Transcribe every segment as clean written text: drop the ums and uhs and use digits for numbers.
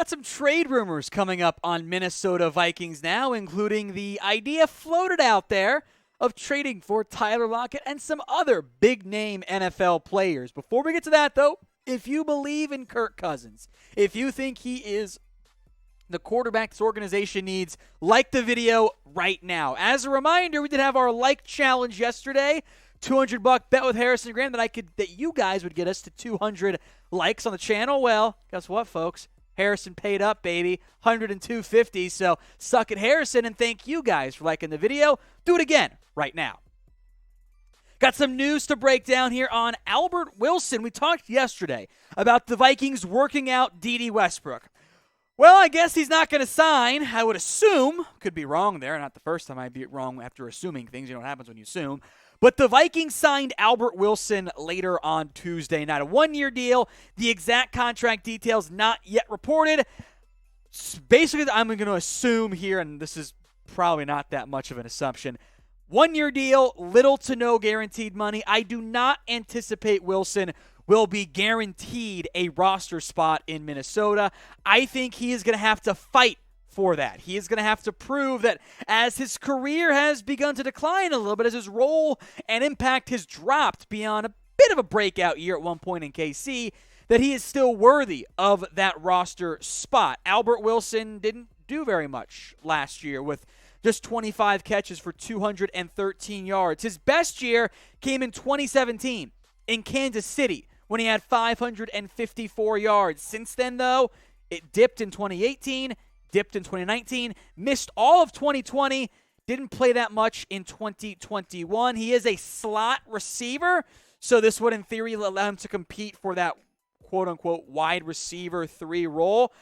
Got some trade rumors coming up on Minnesota Vikings now, including the idea floated out there of trading for Tyler Lockett and some other big-name NFL players. Before we get to that, though, if you believe in Kirk Cousins, if you think he is the quarterback this organization needs, like the video right now. As a reminder, we did have our like challenge yesterday. $200 bet with Harrison Graham that you guys would get us to 200 likes on the channel. Well, guess what, folks? Harrison paid up, baby. 102.50. So suck it, Harrison, and thank you guys for liking the video. Do it again right now. Got some news to break down here on Albert Wilson. We talked yesterday about the Vikings working out D.D. Westbrook. Well, I guess he's not going to sign, I would assume. Could be wrong there. Not the first time I'd be wrong after assuming things. You know what happens when you assume. But the Vikings signed Albert Wilson later on Tuesday night. A one-year deal. The exact contract details not yet reported. Basically, I'm going to assume here, and this is probably not that much of an assumption, one-year deal, little to no guaranteed money. I do not anticipate Wilson will be guaranteed a roster spot in Minnesota. I think he is going to have to fight for that. He is going to have to prove that as his career has begun to decline a little bit, as his role and impact has dropped beyond a bit of a breakout year at one point in KC, that he is still worthy of that roster spot. Albert Wilson didn't do very much last year with just 25 catches for 213 yards. His best year came in 2017 in Kansas City when he had 554 yards. Since then, though, it dipped in 2018, dipped in 2019, missed all of 2020, didn't play that much in 2021. He is a slot receiver, so this would, in theory, allow him to compete for that quote-unquote wide receiver 3 role.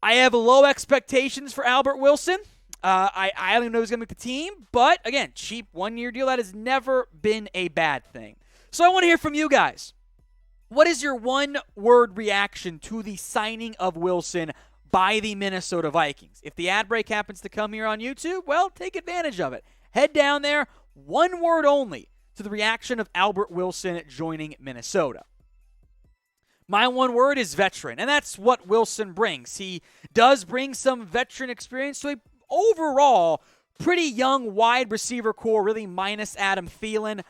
I have low expectations for Albert Wilson. I don't even know who's going to make the team, but, again, cheap one-year deal, that has never been a bad thing. So I want to hear from you guys. What is your one-word reaction to the signing of Wilson by the Minnesota Vikings? If the ad break happens to come here on YouTube, well, take advantage of it. Head down there, one word only, to the reaction of Albert Wilson joining Minnesota. My one word is veteran, and that's what Wilson brings. He does bring some veteran experience to a overall pretty young wide receiver core, really minus Adam Thielen.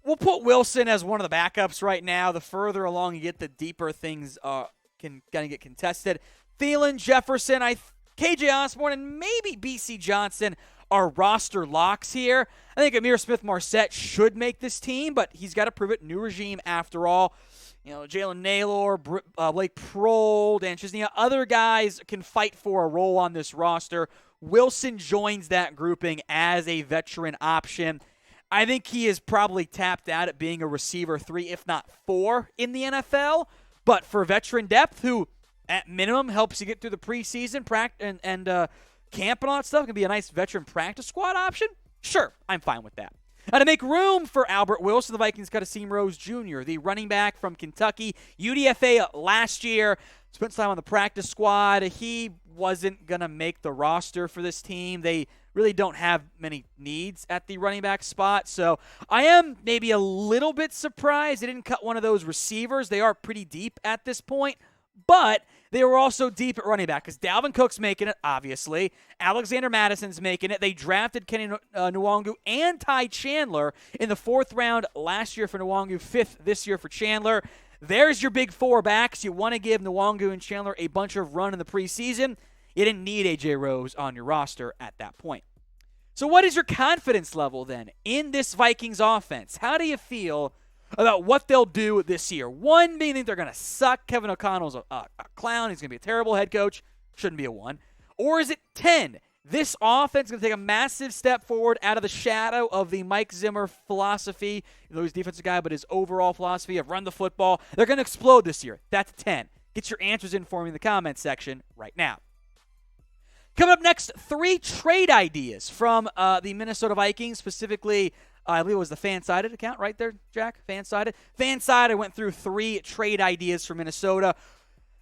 We'll put Wilson as one of the backups right now. The further along you get, the deeper things can kind of get contested. Thielen, Jefferson, KJ Osborne, and maybe BC Johnson are roster locks here. I think Amir Smith-Marset should make this team, but he's got to prove it. New regime after all. You know, Jalen Naylor, Blake Prohl, Dan Chisney, other guys can fight for a role on this roster. Wilson joins that grouping as a veteran option. I think he is probably tapped out at being a receiver 3, if not 4, in the NFL. But for veteran depth, who at minimum helps you get through the preseason practice and camp and all that stuff, can be a nice veteran practice squad option, sure, I'm fine with that. Now, to make room for Albert Wilson, the Vikings got Akeem Rose Jr., the running back from Kentucky, UDFA last year, spent some time on the practice squad. He wasn't going to make the roster for this team. They really don't have many needs at the running back spot, so I am maybe a little bit surprised they didn't cut one of those receivers. They are pretty deep at this point, but they were also deep at running back because Dalvin Cook's making it, obviously. Alexander Madison's making it. They drafted Kenny Nwangu and Ty Chandler in the 4th round last year for Nwangu, 5th this year for Chandler. There's your big 4 backs. You want to give Nwangu and Chandler a bunch of run in the preseason. You didn't need A.J. Rose on your roster at that point. So what is your confidence level then in this Vikings offense? How do you feel about what they'll do this year? 1, meaning they're going to suck. Kevin O'Connell's a clown. He's going to be a terrible head coach. Shouldn't be a 1. Or is it 10? This offense is going to take a massive step forward out of the shadow of the Mike Zimmer philosophy, though he's a defensive guy, but his overall philosophy of run the football. They're going to explode this year. That's 10. Get your answers in for me in the comments section right now. Coming up next, 3 trade ideas from the Minnesota Vikings, specifically I believe it was the Fansided account right there, Jack, Fansided. Fansided went through 3 trade ideas for Minnesota.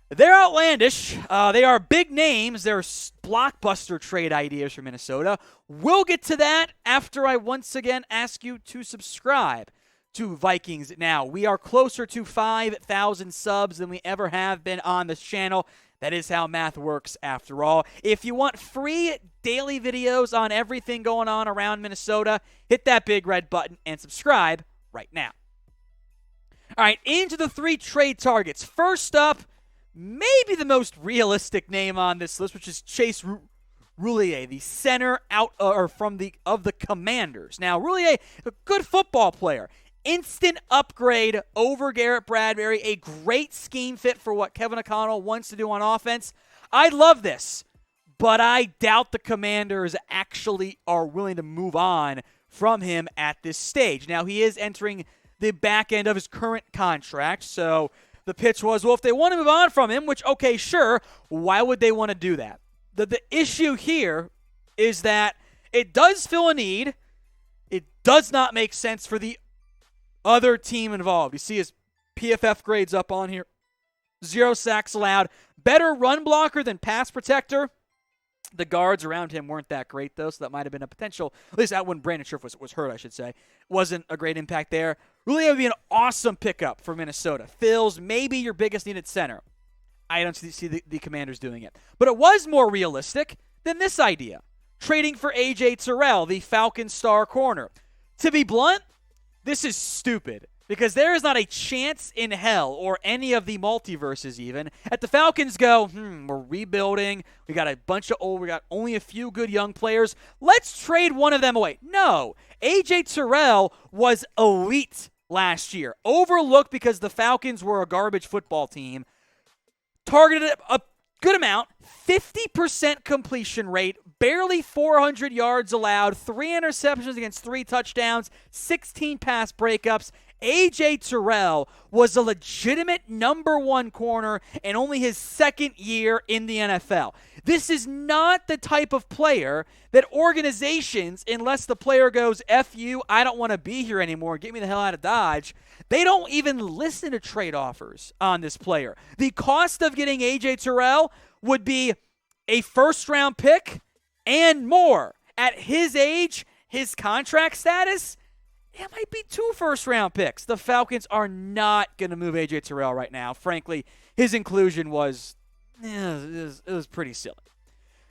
They're outlandish. They are big names. They're blockbuster trade ideas for Minnesota. We'll get to that after I once again ask you to subscribe to Vikings Now. We are closer to 5,000 subs than we ever have been on this channel. That is how math works after all. If you want free daily videos on everything going on around Minnesota, hit that big red button and subscribe right now. All right, into the 3 trade targets. First up, maybe the most realistic name on this list, which is Chase Roullier, the center of the Commanders. Now, Roullier, a good football player. Instant upgrade over Garrett Bradbury, a great scheme fit for what Kevin O'Connell wants to do on offense. I love this, but I doubt the Commanders actually are willing to move on from him at this stage. Now, he is entering the back end of his current contract, so the pitch was, well, if they want to move on from him, which, okay, sure, why would they want to do that? The issue here is that it does fill a need. It does not make sense for the other team involved. You see his PFF grades up on here. 0 sacks allowed. Better run blocker than pass protector. The guards around him weren't that great, though, so that might have been a potential. At least that when Brandon Scherf was hurt, I should say. Wasn't a great impact there. Really would be an awesome pickup for Minnesota. Fills maybe your biggest need at center. I don't see the Commanders doing it. But it was more realistic than this idea. Trading for A.J. Terrell, the Falcons star corner. To be blunt, this is stupid because there is not a chance in hell or any of the multiverses even that the Falcons go, we're rebuilding. We got only a few good young players. Let's trade one of them away. No, A.J. Terrell was elite last year. Overlooked because the Falcons were a garbage football team. Targeted a good amount, 50% completion rate, barely 400 yards allowed, 3 interceptions against 3 touchdowns, 16 pass breakups. A.J. Terrell was a legitimate number 1 corner in only his 2nd year in the NFL. This is not the type of player that organizations, unless the player goes, F you, I don't want to be here anymore, get me the hell out of Dodge, they don't even listen to trade offers on this player. The cost of getting A.J. Terrell would be a first-round pick and more. At his age, his contract status, it might be 2 first-round picks. The Falcons are not going to move A.J. Terrell right now. Frankly, his inclusion was pretty silly.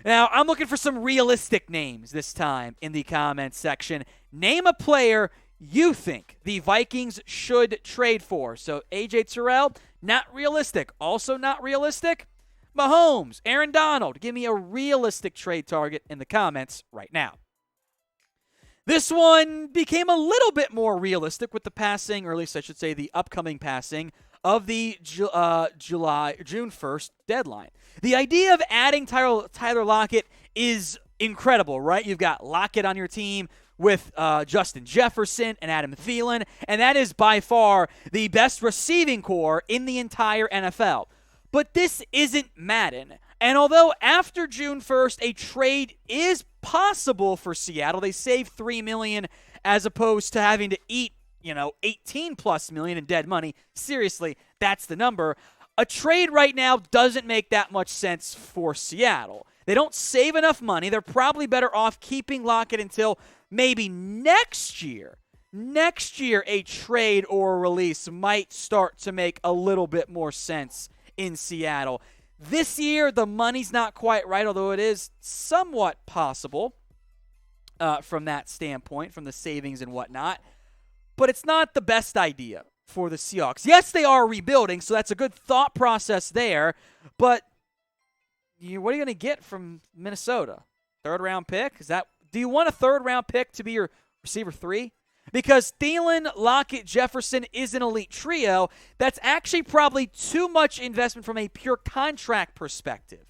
Now, I'm looking for some realistic names this time in the comments section. Name a player you think the Vikings should trade for. So, A.J. Terrell, not realistic. Also not realistic, Mahomes, Aaron Donald. Give me a realistic trade target in the comments right now. This one became a little bit more realistic with the passing, or at least I should say the upcoming passing, of the June 1st deadline. The idea of adding Tyler Lockett is incredible, right? You've got Lockett on your team with Justin Jefferson and Adam Thielen, and that is by far the best receiving core in the entire NFL. But this isn't Madden. And although after June 1st, a trade is possible for Seattle, they save $3 million as opposed to having to eat, $18+ million in dead money. Seriously, that's the number. A trade right now doesn't make that much sense for Seattle. They don't save enough money. They're probably better off keeping Lockett until maybe next year. Next year, a trade or a release might start to make a little bit more sense in Seattle. This year, the money's not quite right, although it is somewhat possible from that standpoint, from the savings and whatnot. But it's not the best idea for the Seahawks. Yes, they are rebuilding, so that's a good thought process there. But what are you going to get from Minnesota? 3rd-round pick? Do you want a 3rd-round pick to be your receiver 3? Because Thielen, Lockett, Jefferson is an elite trio. That's actually probably too much investment from a pure contract perspective.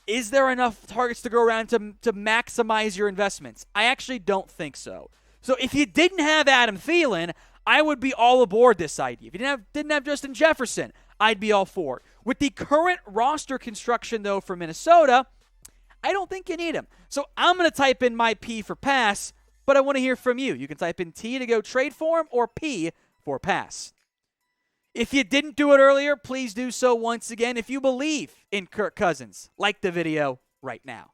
Is there enough targets to go around to maximize your investments? I actually don't think so. So if you didn't have Adam Thielen, I would be all aboard this idea. If you didn't have Justin Jefferson, I'd be all for it. With the current roster construction, though, for Minnesota, I don't think you need him. So I'm going to type in my P for pass, but I want to hear from you. You can type in T to go trade for him or P for pass. If you didn't do it earlier, please do so once again. If you believe in Kirk Cousins, like the video right now.